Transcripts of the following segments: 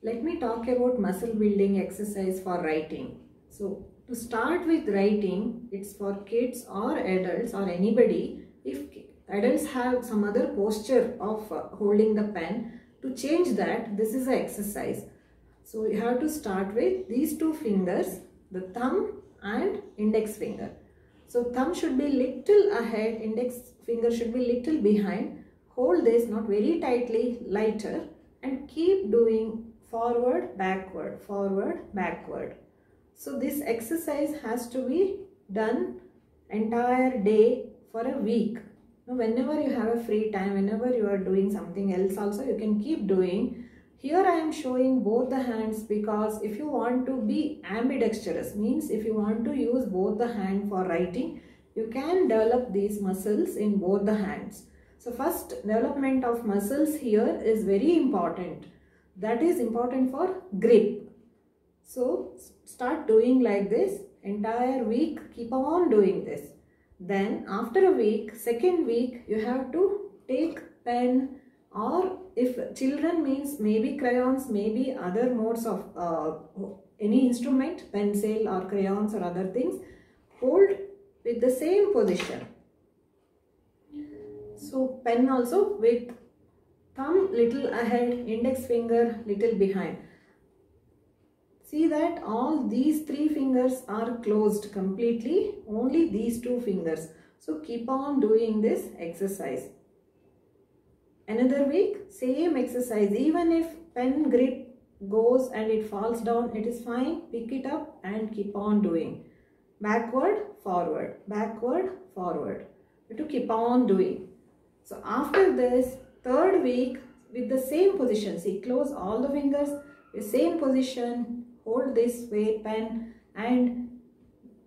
Let me talk about muscle building exercise for writing. So to start with writing, it's for kids or adults or anybody. If adults have some other posture of holding the pen, to change that, this is an exercise. So you have to start with these two fingers, the thumb and index finger. So thumb should be little ahead, index finger should be little behind. Hold this not very tightly, lighter, and keep doing forward, backward. So this exercise has to be done entire day for a week. Now, whenever you have a free time, whenever you are doing something else also, you can keep doing. Here I am showing both the hands because if you want to be ambidextrous, means if you want to use both the hand for writing, you can develop these muscles in both the hands. So first development of muscles here is very important. That is important for grip. So start doing like this entire week, keep on doing this. Then after a week, second week, you have to take pen, or if children means maybe crayons, maybe other modes of any instrument, pencil or crayons or other things, hold with the same position. So pen also with thumb little ahead, index finger little behind. See that all these three fingers are closed completely, only these two fingers. So keep on doing this exercise. Another week, same exercise. Even if pen grip goes and it falls down, it is fine. Pick it up and keep on doing. Backward, forward. You have to keep on doing. So after this, third week with the same position. See, close all the fingers, the same position. Hold this way pen and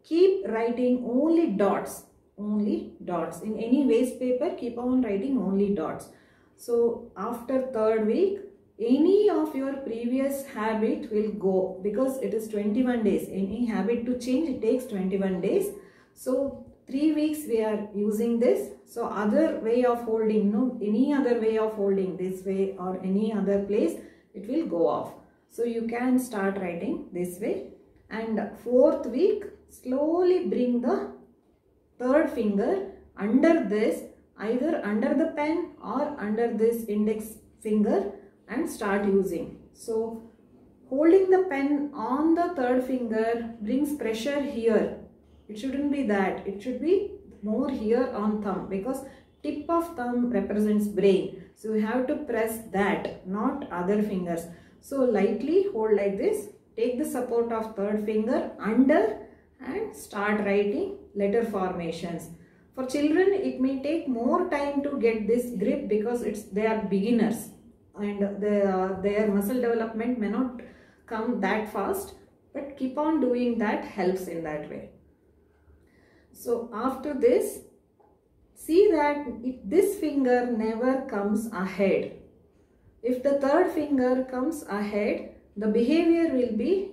keep writing only dots. In any waste paper, keep on writing only dots. So after third week, any of your previous habit will go, because it is 21 days. Any habit to change, it takes 21 days. So 3 weeks we are using this. So other way of holding, any other way of holding, this way or any other place, it will go off. So you can start writing this way. And fourth week, slowly bring the third finger under this, either under the pen or under this index finger, and start using. So holding the pen on the third finger brings pressure here. It shouldn't be that. It should be more here on thumb, because tip of thumb represents brain. So you have to press that, not other fingers. So lightly hold like this, take the support of third finger under and start writing letter formations. For children, it may take more time to get this grip because they are beginners and their muscle development may not come that fast, but keep on doing that, helps in that way. So after this, see that if this finger never comes ahead. If the third finger comes ahead, the behavior will be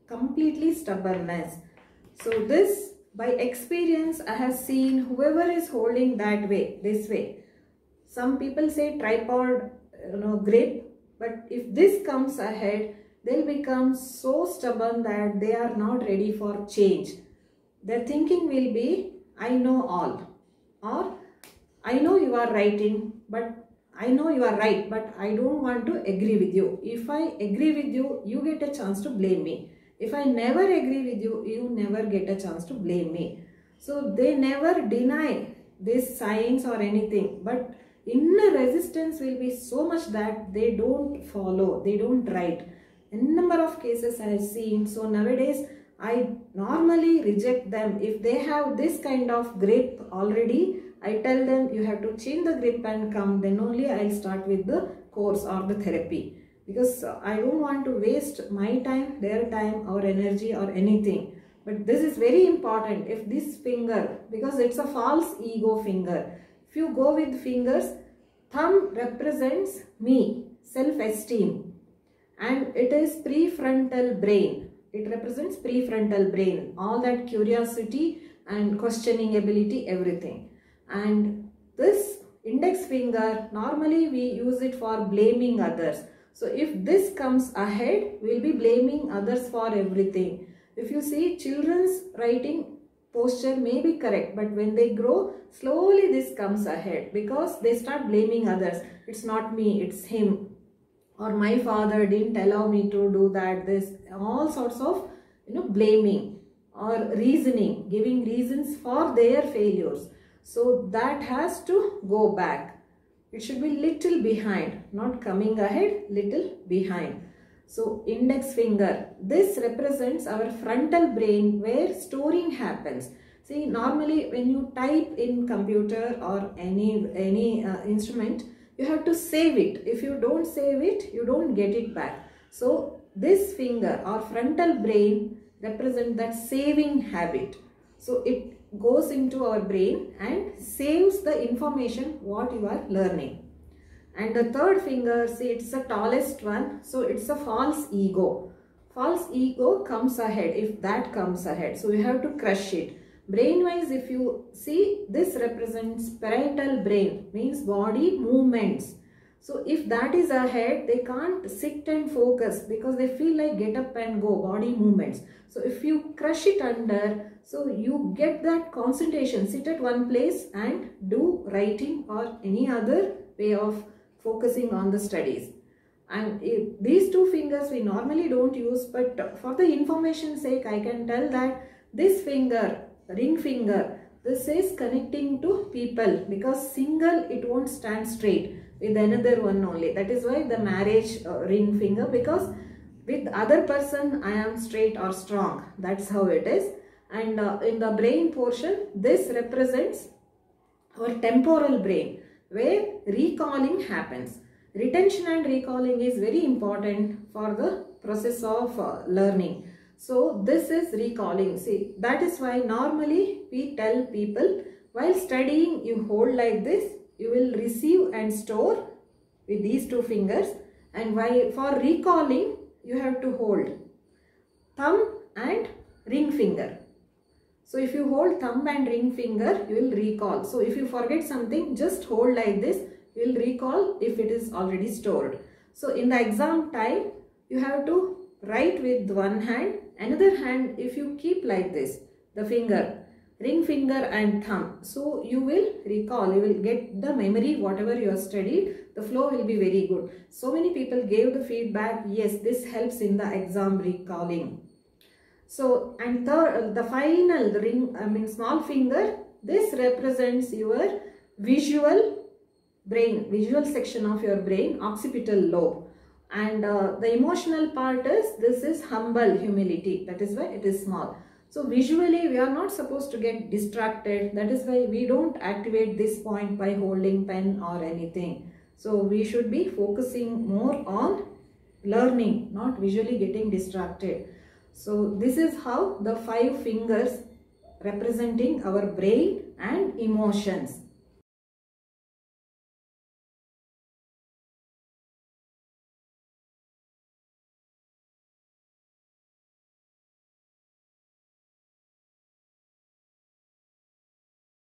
completely stubbornness. So this, by experience, I have seen whoever is holding that way, this way. Some people say tripod, grip, but if this comes ahead, they'll become so stubborn that they are not ready for change. Their thinking will be, I know all, or I know you are writing, but I know you are right, but I don't want to agree with you. If I agree with you, you get a chance to blame me. If I never agree with you, you never get a chance to blame me. So they never deny this science or anything, but inner resistance will be so much that they don't follow, they don't write. In a number of cases I have seen. So nowadays I normally reject them. If they have this kind of grip already, I tell them you have to change the grip and come, then only I'll start with the course or the therapy. Because I don't want to waste my time, their time or energy or anything. But this is very important. If this finger, because it's a false ego finger. If you go with fingers, thumb represents me, self-esteem. And it is prefrontal brain. It represents prefrontal brain. All that curiosity and questioning ability, everything. And this index finger, normally we use it for blaming others. So if this comes ahead, we'll be blaming others for everything. If you see, children's writing posture may be correct, but when they grow, slowly this comes ahead because they start blaming others. It's not me, it's him, or my father didn't allow me to do that, this, all sorts of blaming or reasoning, giving reasons for their failures. So that has to go back. It should be little behind, not coming ahead, little behind. So index finger, this represents our frontal brain where storing happens. See, normally when you type in computer or any instrument, you have to save it. If you don't save it, you don't get it back. So this finger or frontal brain represents that saving habit. So it goes into our brain and saves the information what you are learning. And the third finger, see, it's the tallest one, so it's a false ego. False ego comes ahead if that comes ahead, so you have to crush it. Brain wise, if you see, this represents parietal brain, means body movements. So if that is ahead, they can't sit and focus because they feel like get up and go, body movements. So if you crush it under, so you get that concentration, sit at one place and do writing or any other way of focusing on the studies. And these two fingers we normally don't use, but for the information sake, I can tell that this finger, ring finger, this is connecting to people because single it won't stand straight with another one only. That is why the marriage ring finger, because with other person I am straight or strong. That's how it is. And in the brain portion, this represents our temporal brain where recalling happens. Retention and recalling is very important for the process of learning. So this is recalling. See, that is why normally we tell people while studying you hold like this, you will receive and store with these two fingers, and while for recalling you have to hold thumb and ring finger. So if you hold thumb and ring finger, you will recall. So if you forget something, just hold like this, you will recall if it is already stored. So in the exam time, you have to write with one hand, another hand if you keep like this, the finger, ring finger and thumb. So you will recall, you will get the memory, whatever you have studied, the flow will be very good. So many people gave the feedback, yes, this helps in the exam recalling. So, and the final ring, small finger, this represents your visual brain, visual section of your brain, occipital lobe. And the emotional part is, this is humble, humility. That is why it is small. So visually we are not supposed to get distracted. That is why we don't activate this point by holding pen or anything. So we should be focusing more on learning, not visually getting distracted. So this is how the 5 fingers representing our brain and emotions.